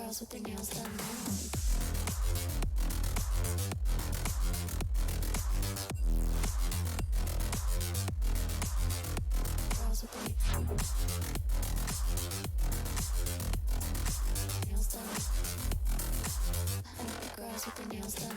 girls with their nails done now. Girls with their nails done.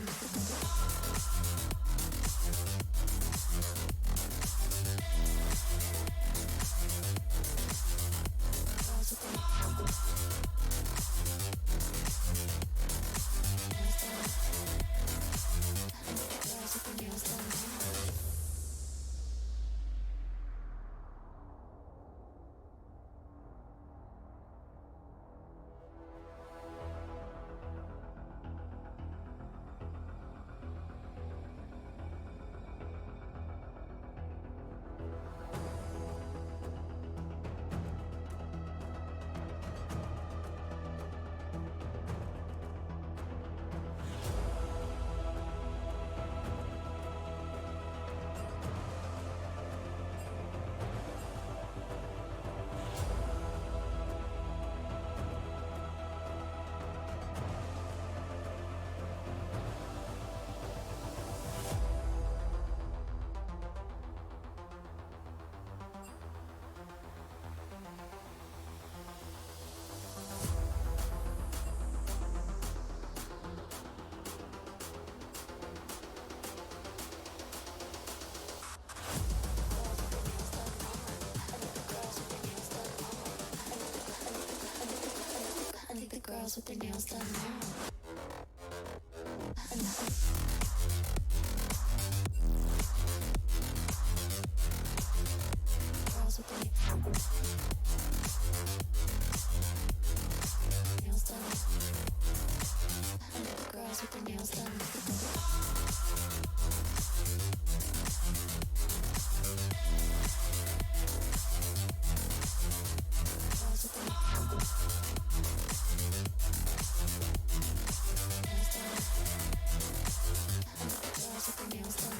I like the girls with their nails done. Girls with their nails done. The girls with their nails done now. Girls with their nails done. The girls with their nails done. Girls with their nails done.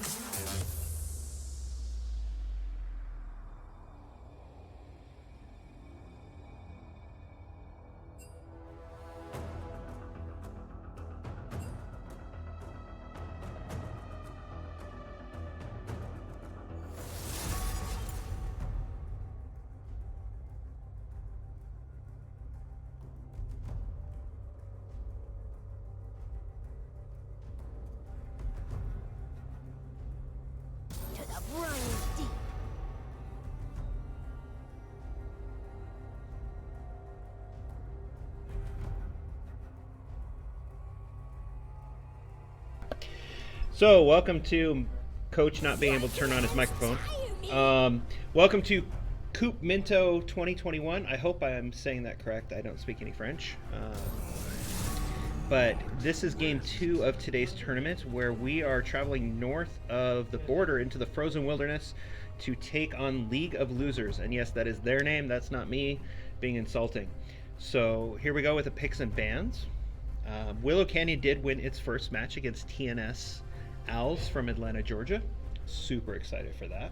So, welcome to Coach not being able to turn on his microphone. Welcome to Coupe Minto 2021. I hope I am saying that correct. I don't speak any French. But this is game 2 of today's tournament, where we are traveling north of the border into the frozen wilderness to take on League of Losers. And yes, that is their name. That's not me being insulting. So here we go with the picks and bans. Willow Canyon did win its first match against TNS Owls from Atlanta, Georgia. Super excited for that.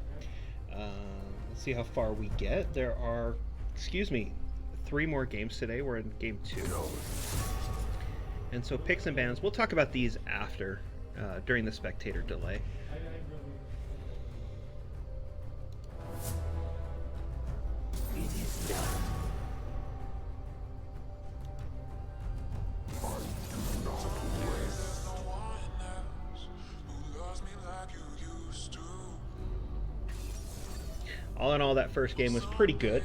Let's see how far we get. There are, 3 more games today. We're in game 2. And so picks and bans, we'll talk about these after, during the spectator delay. It is done. All in all, that first game was pretty good.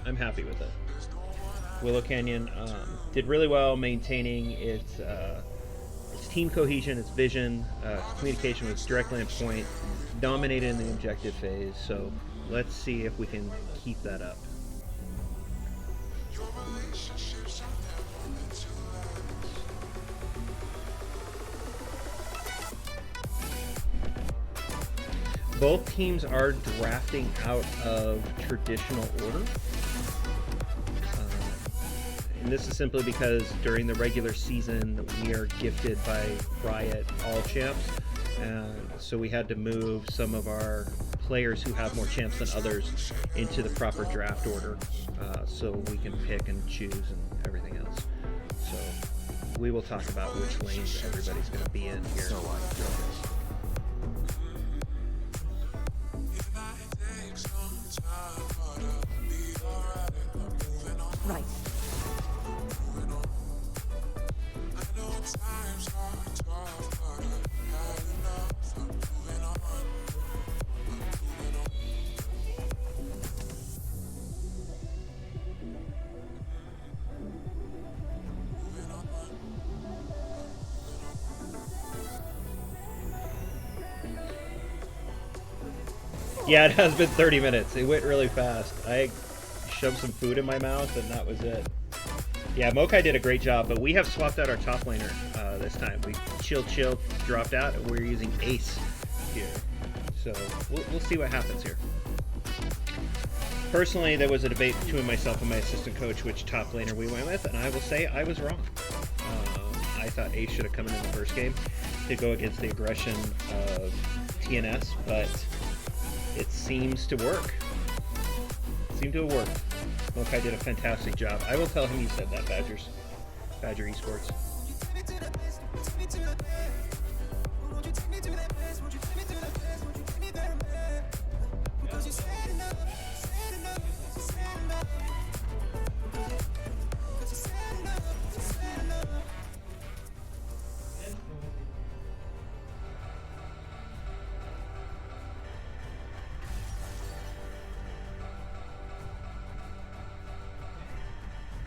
I'm happy with it. Willow Canyon did really well maintaining its team cohesion, its vision, communication was directly on point, dominated in the objective phase. So let's see if we can keep that up. Both teams are drafting out of traditional order. And this is simply because during the regular season, we are gifted by Riot All Champs. So we had to move some of our players who have more champs than others into the proper draft order, so we can pick and choose and everything else. So we will talk about which lanes everybody's going to be in here. So I guess. Right. Yeah, it has been 30 minutes. It went really fast. I shoved some food in my mouth, and that was it. Yeah, Mokai did a great job, but we have swapped out our top laner this time. We chill, dropped out, and we're using Ace here. So we'll see what happens here. Personally, there was a debate between myself and my assistant coach which top laner we went with, and I will say I was wrong. I thought Ace should have come in the first game to go against the aggression of TNS, but it seems to work. Seemed to have worked. Mokai did a fantastic job. I will tell him you said that, Badger Esports.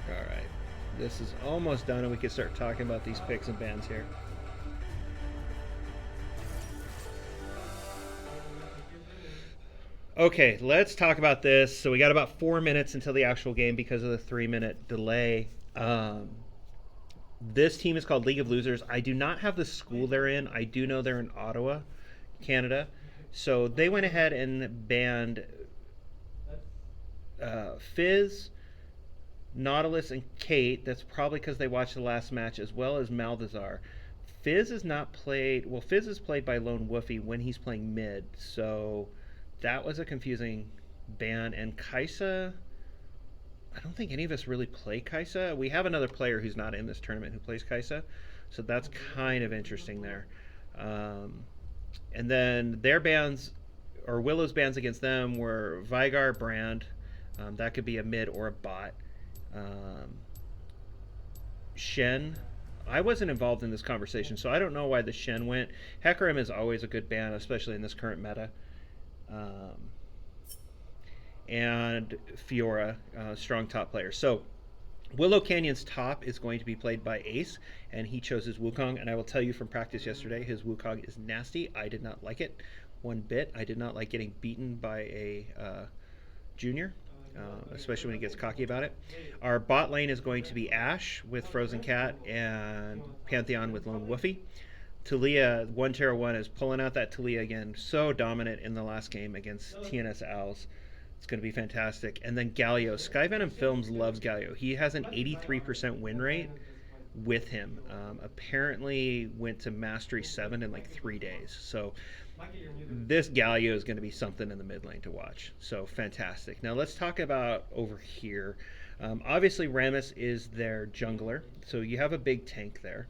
Alright, this is almost done and we can start talking about these picks and bans here. Okay, let's talk about this. So we got about 4 minutes until the actual game because of the 3-minute delay. This team is called League of Losers. I do not have the school they're in. I do know they're in Ottawa, Canada. So they went ahead and banned Fizz, Nautilus, and Kate. That's probably because they watched the last match, as well as Malthazar. Fizz is not played. Well, Fizz is played by Lone Woofy when he's playing mid. So that was a confusing ban. And Kaisa, I don't think any of us really play Kaisa. We have another player who's not in this tournament who plays Kaisa. So that's kind of interesting there. And then their bans, or Willow's bans against them, were Vigar, Brand. That could be a mid or a bot. Shen. I wasn't involved in this conversation, so I don't know why the Shen went. Hecarim is always a good ban, especially in this current meta. And Fiora, strong top player. So Willow Canyon's top is going to be played by Ace, and he chose his Wukong. And I will tell you from practice yesterday, his Wukong is nasty. I did not like it one bit. I did not like getting beaten by a junior. Especially when he gets cocky about it. Our bot lane is going to be Ashe with Frozen Cat and Pantheon with Lone Woofy. Talia, 1-1 is pulling out that Talia again. So dominant in the last game against TNS Owls. It's going to be fantastic. And then Galio. Skyvenom Films loves Galio. He has an 83% win rate with him. Apparently went to Mastery 7 in like 3 days. So this Galio is going to be something in the mid lane to watch. So fantastic. Now let's talk about over here. Obviously Rammus is their jungler. So you have a big tank there.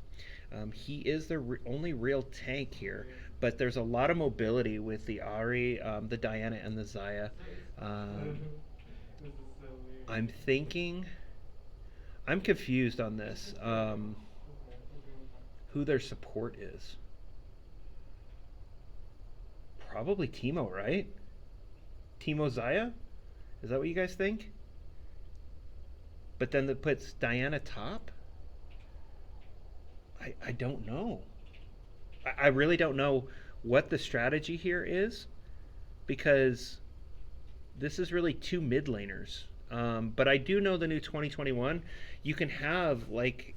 He is the only real tank here. But there's a lot of mobility with the Ahri, the Diana, and the Xayah. I'm confused on this. Who their support is. Probably Teemo, right? Teemo Xayah? Is that what you guys think? But then that puts Diana top? I don't know. I really don't know what the strategy here is, because this is really two mid laners. But I do know the new 2021, you can have like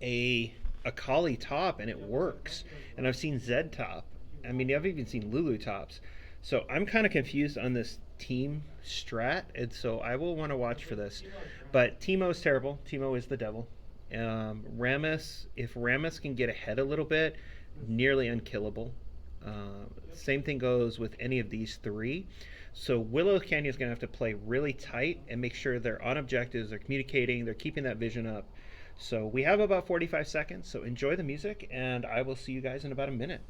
a Akali top and it works. And I've seen Zed top. I mean, I've even seen Lulu tops. So I'm kind of confused on this team strat, and so I will want to watch for this. But Teemo is terrible. Teemo is the devil. Rammus, if Rammus can get ahead a little bit, nearly unkillable. Same thing goes with any of these three. So Willow Canyon is going to have to play really tight and make sure they're on objectives, they're communicating, they're keeping that vision up. So we have about 45 seconds, so enjoy the music, and I will see you guys in about a minute.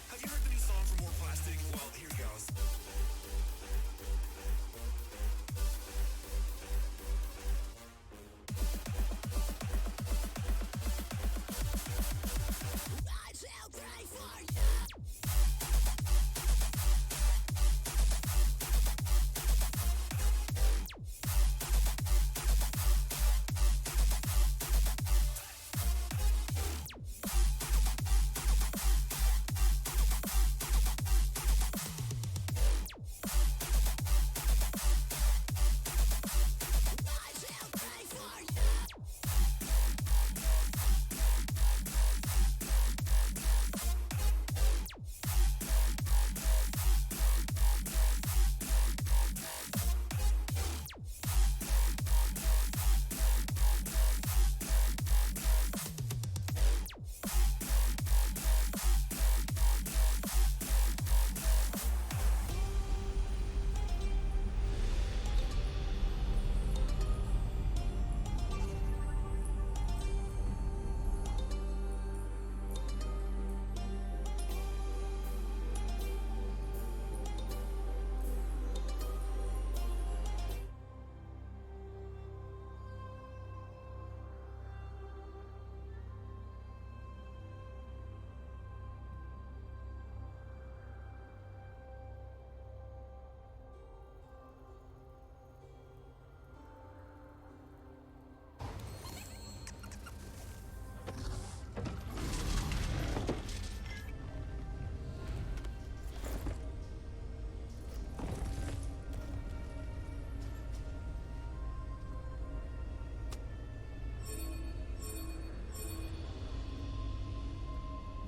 Have you heard the new song for More Plastic? Well, here goes. I shall pray for you. I shall pray for you.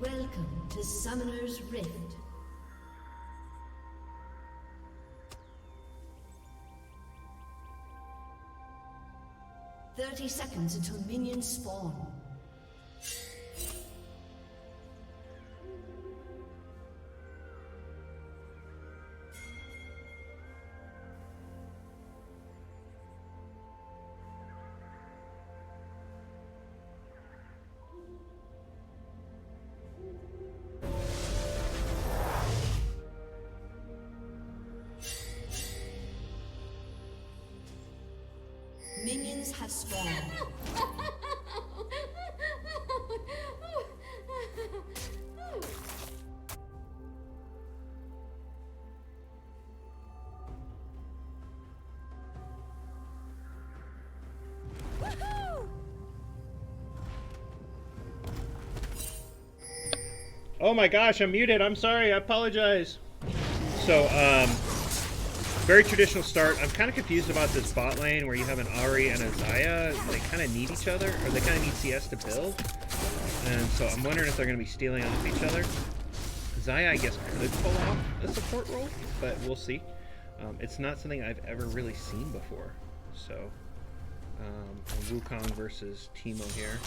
Welcome to Summoner's Rift. "30 seconds until minions spawn. Minions have spawned. Oh my gosh, I'm muted. I'm sorry. I apologize. So, very traditional start. I'm kind of confused about this bot lane where you have an Ahri and a Xayah. They kind of need each other, or they kind of need CS to build. And so I'm wondering if they're going to be stealing off each other. Xayah, I guess, could pull off a support role, but we'll see. It's not something I've ever really seen before. So, Wukong versus Teemo here.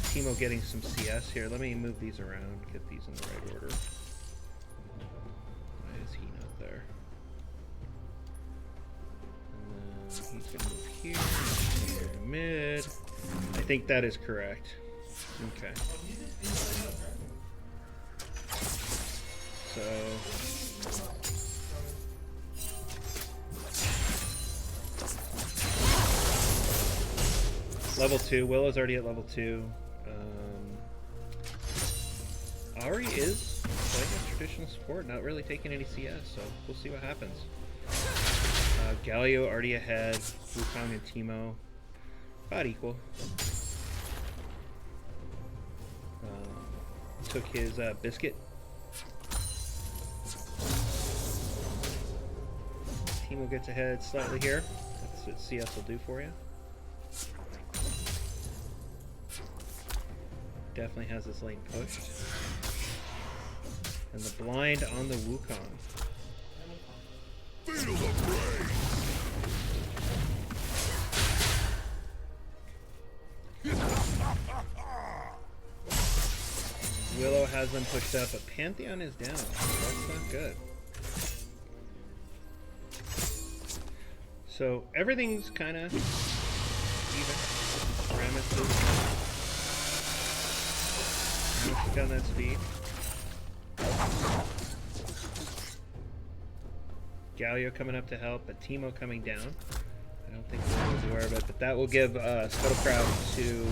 Teemo getting some CS here. Let me move these around, get these in the right order. Why is he not there? And then he's gonna move here, he's gonna go to mid. I think that is correct. Okay. So level 2. Willow's already at level 2. Ahri is playing a traditional support, not really taking any CS, so we'll see what happens. Galio already ahead. Wukong and Teemo about equal. Took his biscuit. Teemo gets ahead slightly here. That's what CS will do for you. Definitely has this lane pushed. And the blind on the Wukong. Feel the fray. Willow has them pushed up, but Pantheon is down. That's not good. So everything's kind of even. Rammus is down that speed. Galio coming up to help, but Teemo coming down. I don't think Willow was aware of it, but that will give Scuttle Crab to...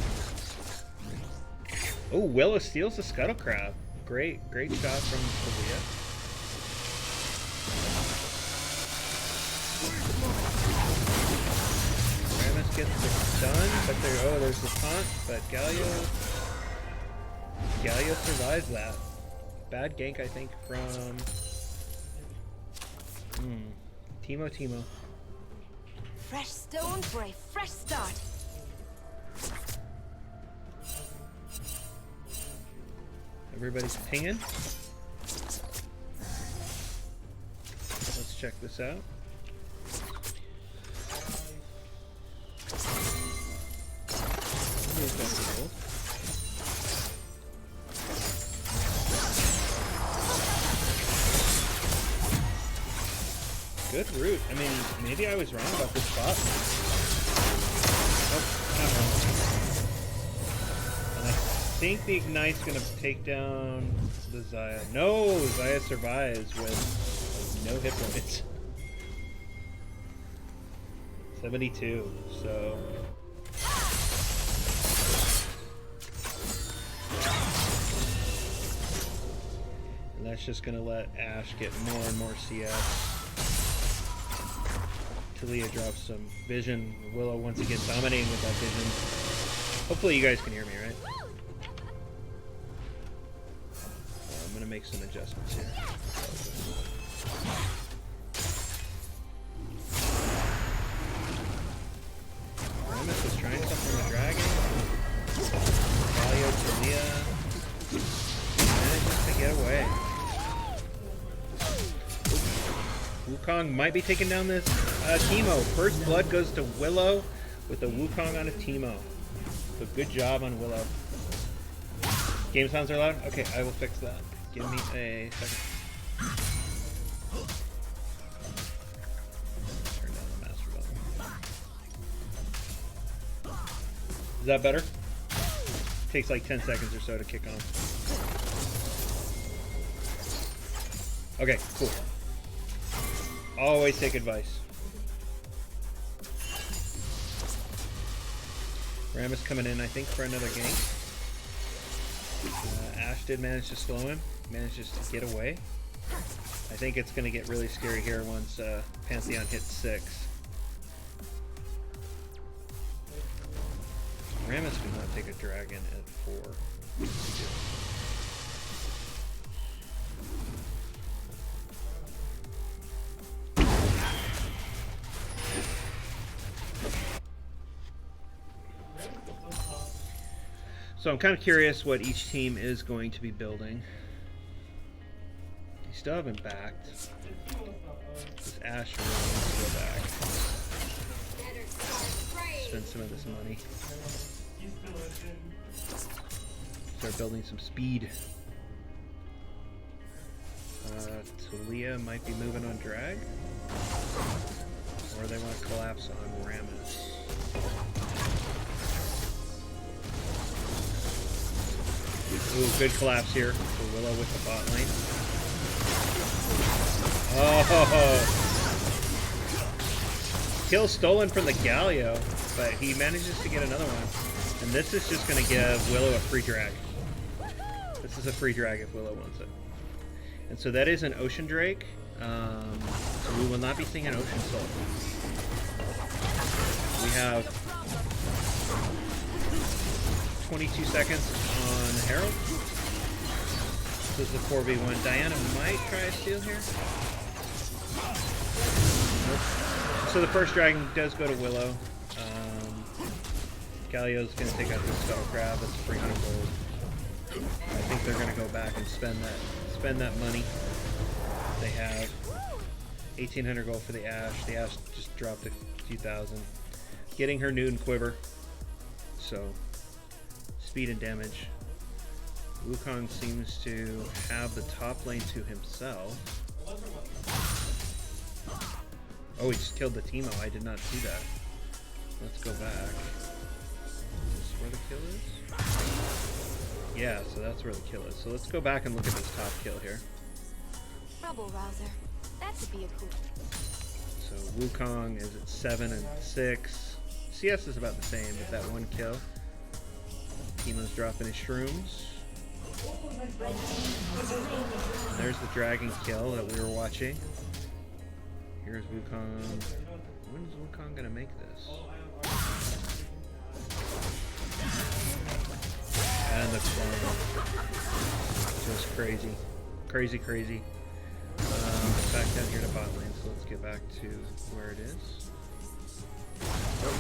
Oh, Willow steals the Scuttle Crab. Great shot from Talia. Rammus gets the stun, but there's the taunt, but Galio survives that. Bad gank, I think, from Teemo. Fresh stone for a fresh start. Everybody's pinging. Let's check this out. Here's that gold. Good route. I mean, maybe I was wrong about this spot. Oh, not wrong. And I think the Ignite's gonna take down the Xayah. No, Xayah survives with no hit points. 72, so... And that's just gonna let Ashe get more and more CS. Talia drops some vision. Willow once again dominating with that vision. Hopefully you guys can hear me, right? I'm gonna make some adjustments here. Rammus was trying something with Dragon. Galio, Talia manages to get away. Wukong might be taking down this Teemo. First blood goes to Willow with a Wukong on a Teemo. So good job on Willow. Game sounds are loud? Okay, I will fix that. Give me a second. Turn down the master volume. Is that better? Takes like 10 seconds or so to kick on. Okay, cool. Always take advice. Rammus coming in, I think, for another gank. Ashe did manage to slow him. Manages to get away. I think it's going to get really scary here once Pantheon hits 6. Rammus could not take a dragon at 4. So I'm kind of curious what each team is going to be building. They still haven't backed. This Ashe really needs to go back. Spend some of this money. Start building some speed. Talia might be moving on drag. Or they want to collapse on Rammus. Ooh, good collapse here for Willow with the bot lane. Oh! Kill stolen from the Galio, but he manages to get another one. And this is just going to give Willow a free drag. This is a free drag if Willow wants it. And so that is an Ocean Drake. So we will not be seeing an Ocean Soul. We have 22 seconds on Herald. This is the 4v1. Diana might try a steal here. Nope. So the first dragon does go to Willow. Galio's going to take out the Scuttle Crab. That's 300 gold. I think they're gonna go back and spend that money. They have 1,800 gold for the Ashe. The Ashe just dropped a few thousand. Getting her noon quiver. So speed and damage. Wukong seems to have the top lane to himself. Oh, he just killed the Teemo. I did not see that. Let's go back. Is this where the kill is? Yeah, so that's where the kill is. So let's go back and look at this top kill here. Trouble rouser. That could be a Coupe. So Wukong is at 7 and 6. CS is about the same with that one kill. Teemo's dropping his shrooms. And there's the dragon kill that we were watching. Here's Wukong. When is Wukong gonna make this? And the clone. Just crazy. Crazy. Back down here to bot lane, so let's get back to where it is. Oh,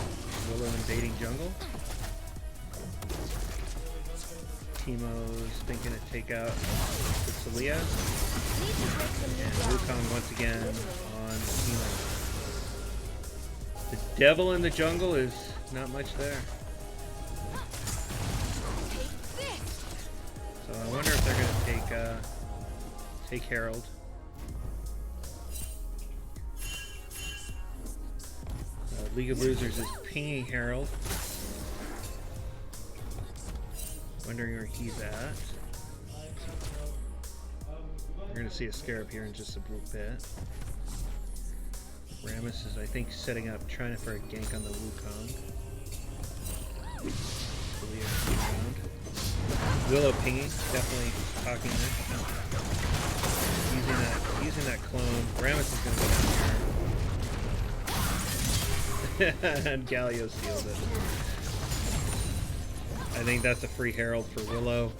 Willow invading jungle. Teemo's thinking to take out the Celia. And Wukong once again on Teemo. The devil in the jungle is not much there. So I wonder if they're going to take Herald. League of Losers is pinging Herald. Wondering where he's at. We're going to see a Scarab here in just a bit. Rammus is, I think, setting up, trying for a gank on the Wukong. Willow pinging, definitely talking there. Using that clone. Rammus is going to go down here. And Galio sealed it. I think that's a free Herald for Willow.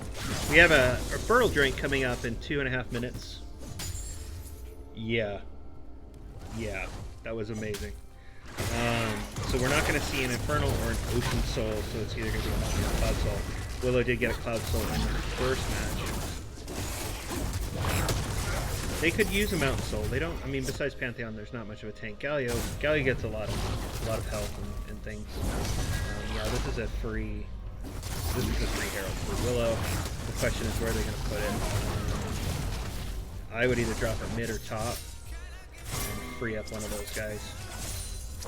We have a Fertile Drink coming up in 2.5 minutes. Yeah, that was amazing. So we're not going to see an Infernal or an Ocean Soul, so it's either going to be a Mountain or a Cloud Soul. Willow did get a Cloud Soul in the first match. They could use a Mountain Soul. They don't. I mean, besides Pantheon, there's not much of a tank. Galio gets a lot of health and things. Yeah, this is a free Herald for Willow. The question is where they're going to put it. I would either drop it mid or top and free up one of those guys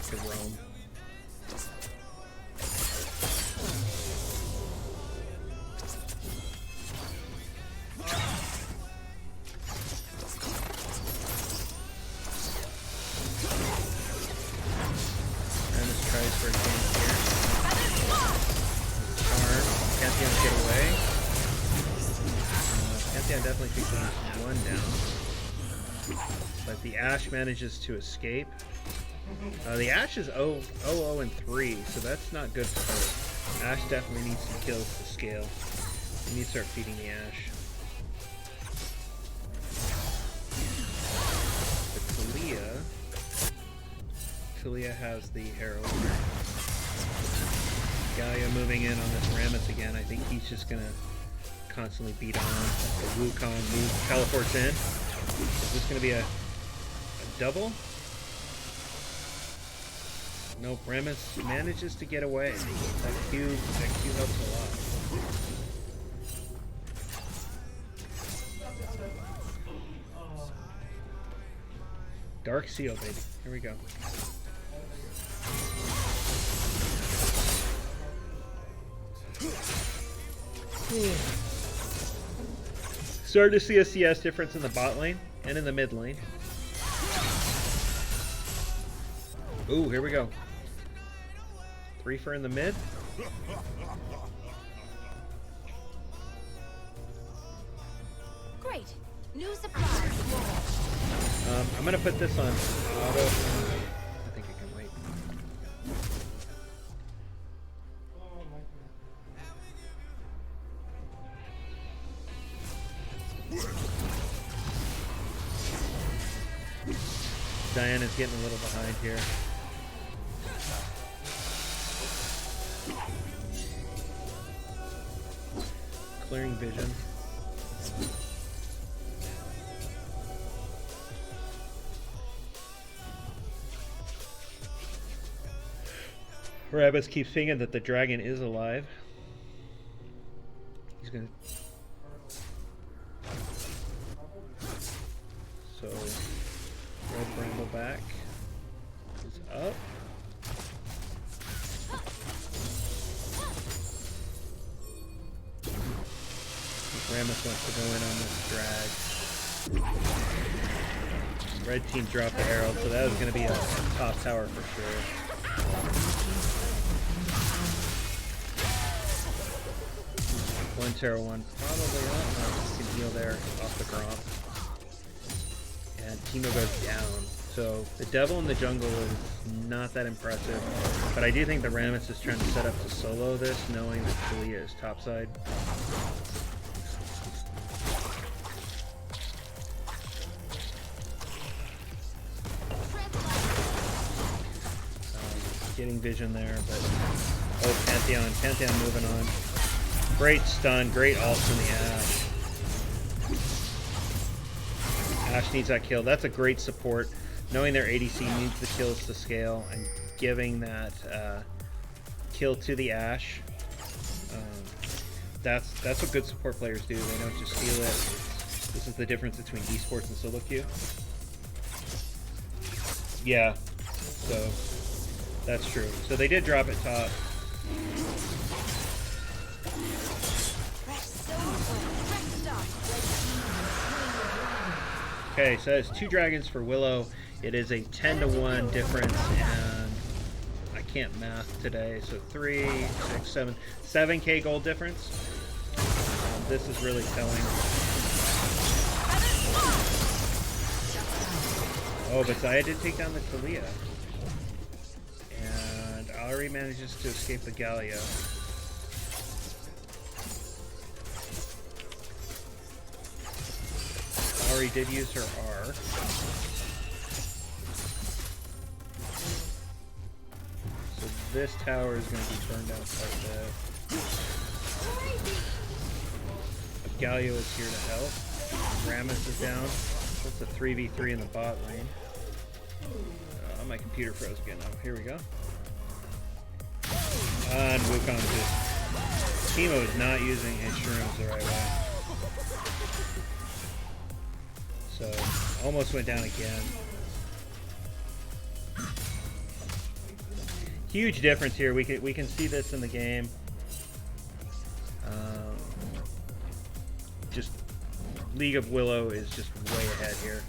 to roam. For a game here. Charm. Pantheon get away. Pantheon definitely takes at least one down. But the Ashe manages to escape. The Ashe is 0 and 3, so that's not good for her. Ashe definitely needs some kills to scale. We need to start feeding the Ashe. But Talia has the Herald. Galio moving in on this Rammus again. I think he's just going to constantly beat on. The Wukong teleports in. Is this going to be a double? Nope, Rammus manages to get away. That Q helps a lot. Dark Seal, baby. Here we go. Starting to see a CS difference in the bot lane and in the mid lane. Ooh, here we go. 3 for in the mid. Great. New supplies. I'm gonna put this on auto. I think it can wait. Diana's getting a little behind here. clearing vision. Rabus keeps thinking that the dragon is alive. He's gonna. So, red brambleback is up. Ramus wants to go in on this drag. Red team dropped the herald, so that was going to be a top tower for sure. One Terra one probably up. Can heal there off the Gromp. And Teemo goes down. So the Devil in the jungle is not that impressive. But I do think the Ramus is trying to set up to solo this, knowing that Talia is topside. Getting vision there, but oh, Pantheon moving on. Great stun, great ults in the Ashe. Ashe needs that kill. That's a great support. Knowing their ADC needs the kills to scale and giving that kill to the Ashe. That's what good support players do. They don't just steal it. This is the difference between esports and solo queue. Yeah, so that's true. So they did drop it top. Okay, so it's 2 dragons for Willow. It is a 10-to-1 difference, and I can't math today. So 3, 6, 7, 7K gold difference. This is really telling. Oh, but Zaya did take down the Talia. And Ari manages to escape the Galio. Ari did use her R. So this tower is going to be burned out quite a bit. Galio is here to help. Ramus is down. That's a 3v3 in the bot lane. My computer froze again. Oh, here we go. And Wukong just... Teemo is not using his shrooms the right way. So, almost went down again. Huge difference here. We can see this in the game. Just League of Willow is just way ahead here.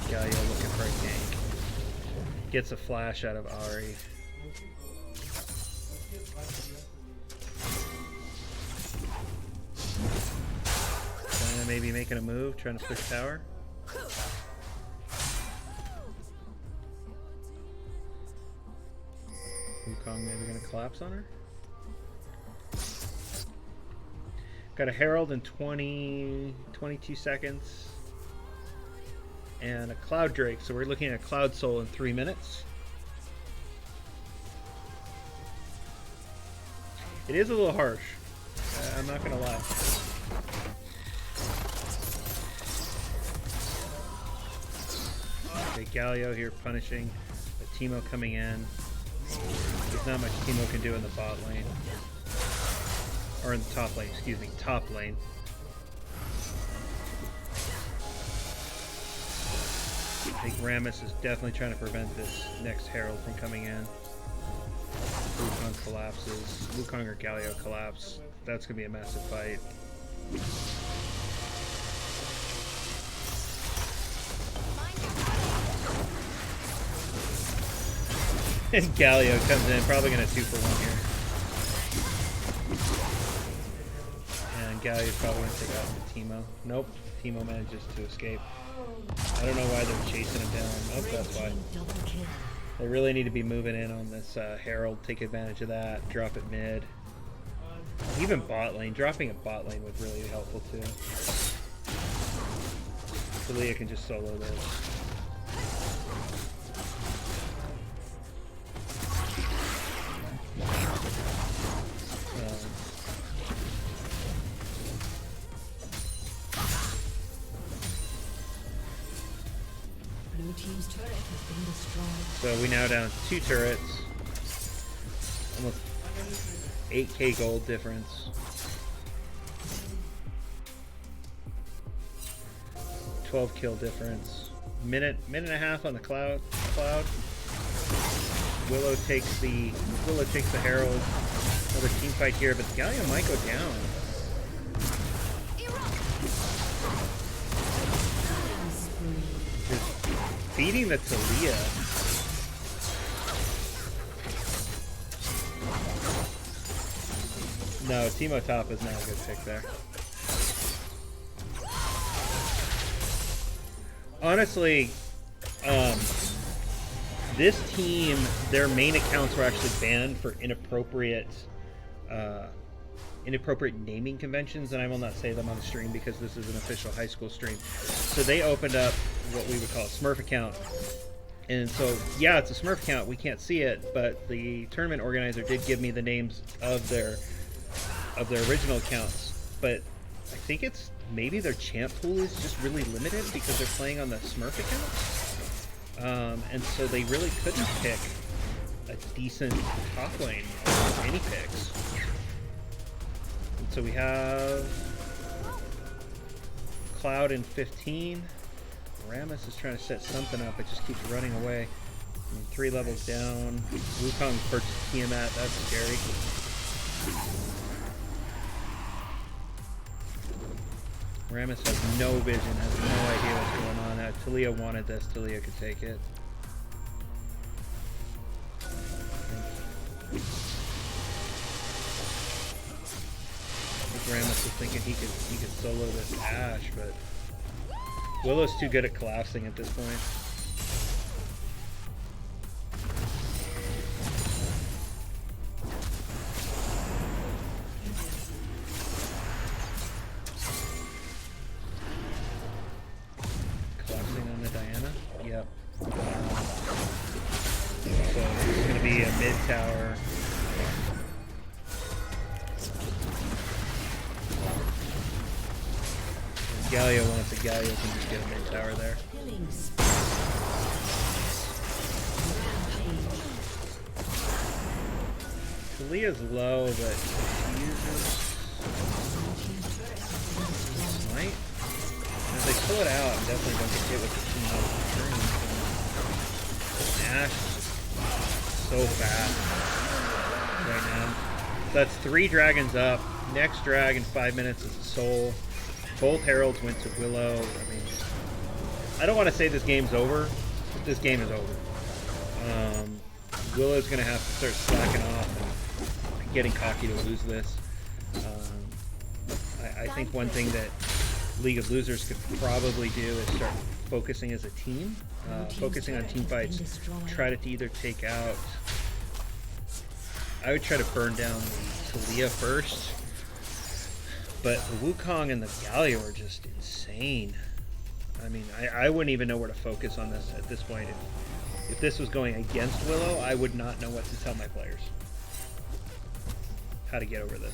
Galio looking for a gank. Gets a flash out of Ari. Diana maybe making a move, trying to push tower. Wukong maybe going to collapse on her. Got a Herald in 22 seconds. And a Cloud Drake, so we're looking at Cloud Soul in 3 minutes. It is a little harsh. I'm not gonna lie. Okay, Galio here punishing, but Teemo coming in. There's not much Teemo can do in the bot lane. Or in the top lane, excuse me, top lane. I think Ramus is definitely trying to prevent this next Herald from coming in. Wukong collapses. Wukong or Galio collapse. That's going to be a massive fight. And Galio comes in, probably going to 2-for-1 here. And Galio's probably going to take out the Teemo. Nope, Teemo manages to escape. I don't know why they're chasing him down. Oh, that's why. They really need to be moving in on this Herald. Take advantage of that. Drop it mid. Even bot lane. Dropping a bot lane would really be helpful too. Talia can just solo this. Blue team's turret has been destroyed. So we now down 2 turrets. Almost 8k gold difference. 12 kill difference. Minute and a half on the cloud. Willow takes the Herald. Another team fight here, but the Galio might go down. Just feeding the Talia. No, Teemo top is not a good pick there. Honestly, this team, their main accounts were actually banned for inappropriate naming conventions, and I will not say them on the stream because this is an official high school stream. So they opened up what we would call a Smurf account. And so, yeah, it's a Smurf account. We can't see it, but the tournament organizer did give me the names of their original accounts. But I think it's maybe their champ pool is just really limited because they're playing on the Smurf account. And so they really couldn't pick a decent top lane or any picks. And so we have Cloud in 15. Rammus is trying to set something up. It just keeps running away. And 3 levels down. Wukong purchased Tiamat. That's scary. Rammus has no vision, has no idea what's going on. Talia wanted this. Talia could take it. I think Rammus was thinking he could solo this Ashe, but Willow's too good at collapsing at this point. Collapsing on the Diana? Yep. So this is going to be a mid tower. Galio wants a Galio can just get a mid tower there. Talia's low, but she uses Smite. And if they pull it out, I'm definitely going to get hit with the team on the turn. Ashe is so fast right now. So that's 3 dragons up. Next drag in 5 minutes is a soul. Both heralds went to Willow. I mean, I don't want to say this game's over, but this game is over. Willow's going to have to start slacking off and getting cocky to lose this. I think one thing that League of Losers could probably do is start focusing as a team, focusing on team fights. Try to either take out. I would try to burn down Talia first. But the Wukong and the Galio are just insane. I mean, I wouldn't even know where to focus on this at this point. If this was going against Willow, I would not know what to tell my players. How to get over this.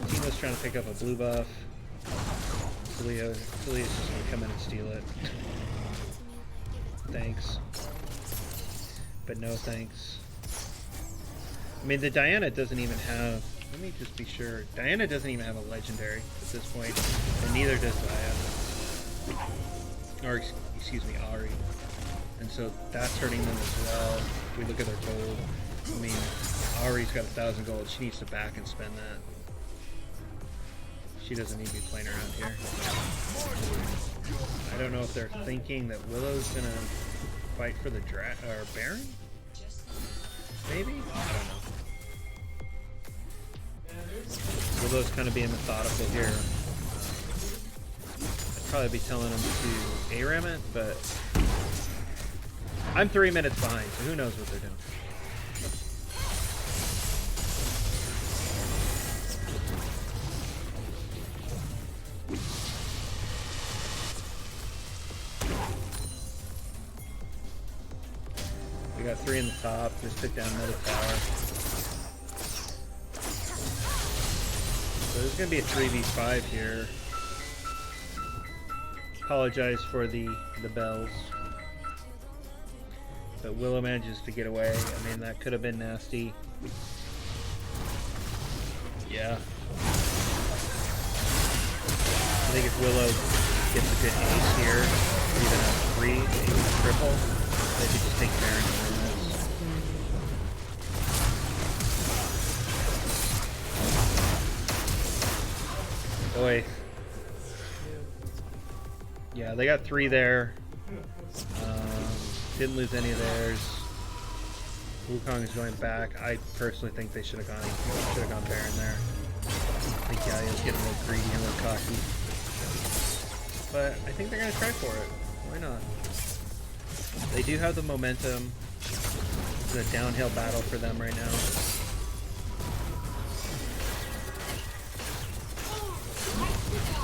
Teemo's trying to pick up a blue buff. Talia's just going to come in and steal it. Thanks. But no thanks. I mean, the Diana doesn't even have... Let me just be sure. Diana doesn't even have a legendary at this point, and neither does Diana. Or, excuse me, Ahri. And so that's hurting them as well. If we look at their gold, I mean, Ahri's got 1,000 gold. She needs to back and spend that. She doesn't need to be playing around here. I don't know if they're thinking that Willow's gonna fight for the Baron? Maybe? I don't know. Willow's kind of being methodical here. I'd probably be telling them to ARAM it, but I'm 3 minutes behind, so who knows what they're doing. We got 3 in the top, just took down another tower. So there's going to be a 3v5 here. apologize for the bells. But Willow manages to get away. I mean, that could have been nasty. Yeah. I think if Willow gets a good ace here, or even a 3, even a triple, they could just take Baron and win this. Boy. Yeah, they got 3 there. Didn't lose any of theirs. Wukong is going back. I personally think they should have gone Baron there. I think Galio's getting a little greedy and a little cocky. But I think they're gonna try for it. Why not? They do have the momentum. It's a downhill battle for them right now.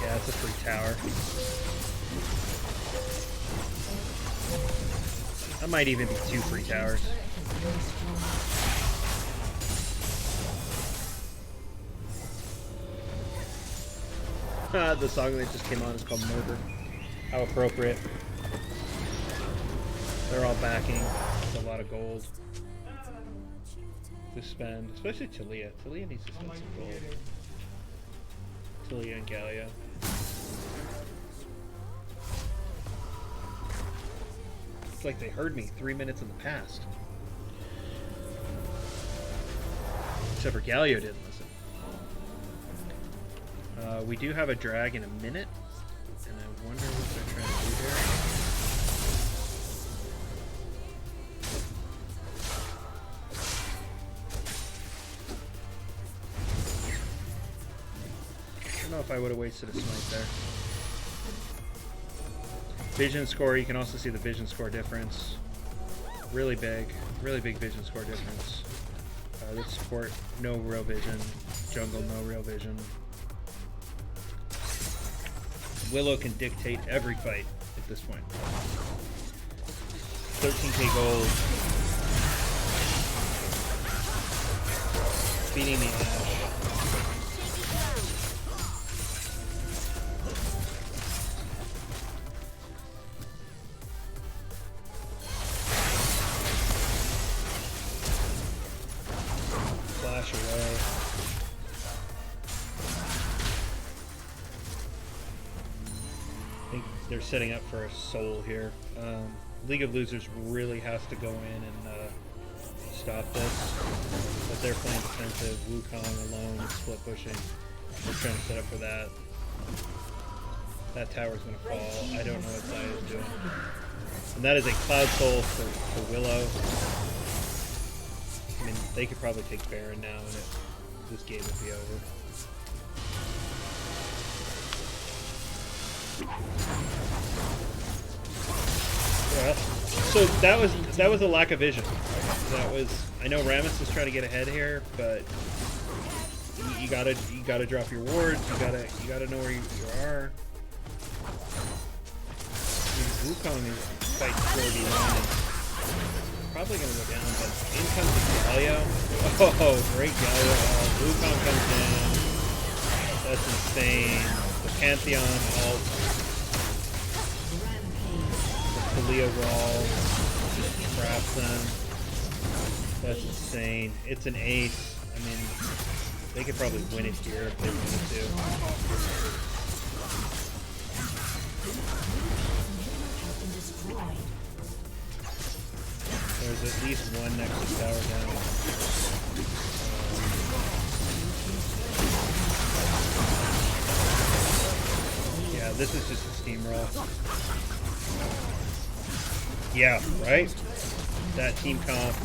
Yeah, it's a free tower. That might even be 2 free towers. The song that just came on is called Murder. How appropriate. They're all backing. It's a lot of gold to spend, especially Talia. Talia needs to spend some gold. Talia and Galio. It's like they heard me 3 minutes in the past. Except for Galio didn't listen. We do have a drag in a minute, and I wonder what they're trying to do here. I don't know if I would have wasted a smite there. Vision score, you can also see the vision score difference. Really big vision score difference. This support, no real vision. Jungle, no real vision. Willow can dictate every fight at this point. 13k gold. Beating the Ashe. Flash away. I think they're setting up for a soul here. League of Losers really has to go in and stop this. But they're playing defensive. Wukong alone is split pushing. They're trying to set up for that. That tower's going to fall. I don't know what Zaya is doing. And that is a Cloud Soul for Willow. I mean, they could probably take Baron now and this game would be over. Yeah. So that was a lack of vision. That was, I know Rammus is trying to get ahead here, but you gotta drop your wards. You gotta know where you are. Wukong is fighting 4v1 and probably gonna go down, but in comes the Galio. Oh, great Galio. Wukong comes in. That's insane. The Pantheon ult. The Talia Brawl just traps them. That's insane. It's an ace. I mean, they could probably win it here if they wanted to. There's at least one Nexus tower down. Yeah, this is just a steamroll. Yeah, right? That team comp.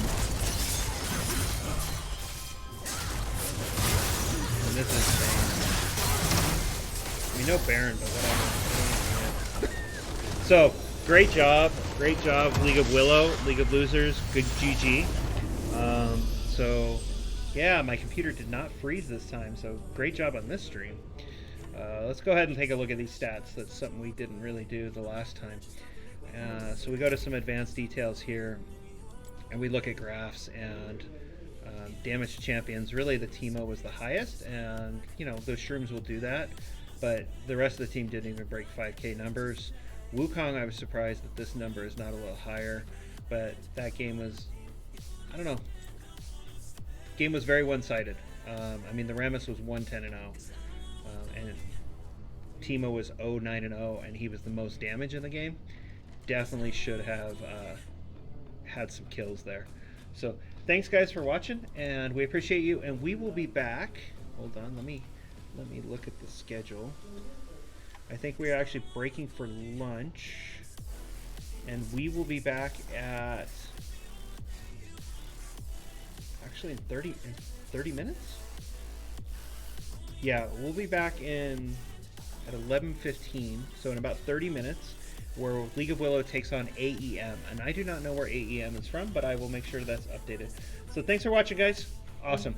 And this is insane. I mean, no Baron, but whatever. So, great job, League of Willow, League of Losers, good GG. So, yeah, my computer did not freeze this time, so great job on this stream. Let's go ahead and take a look at these stats. That's something we didn't really do the last time. So we go to some advanced details here, and we look at graphs, and damage to champions. Really, the Teemo was the highest, and, you know, those shrooms will do that, but the rest of the team didn't even break 5k numbers. Wukong, I was surprised that this number is not a little higher, but that game was, I don't know. Game was very one-sided. I mean, the Rammus was 110-0, and Timo was 0-9-0, and he was the most damage in the game. Definitely should have had some kills there. So thanks guys for watching, and we appreciate you. And we will be back. Hold on, let me look at the schedule. I think we are actually breaking for lunch, and we will be back at actually in 30 minutes. Yeah, we'll be back at 11:15, so in about 30 minutes, where League of Willow takes on AEM. And I do not know where AEM is from, but I will make sure that's updated. So thanks for watching, guys. Awesome.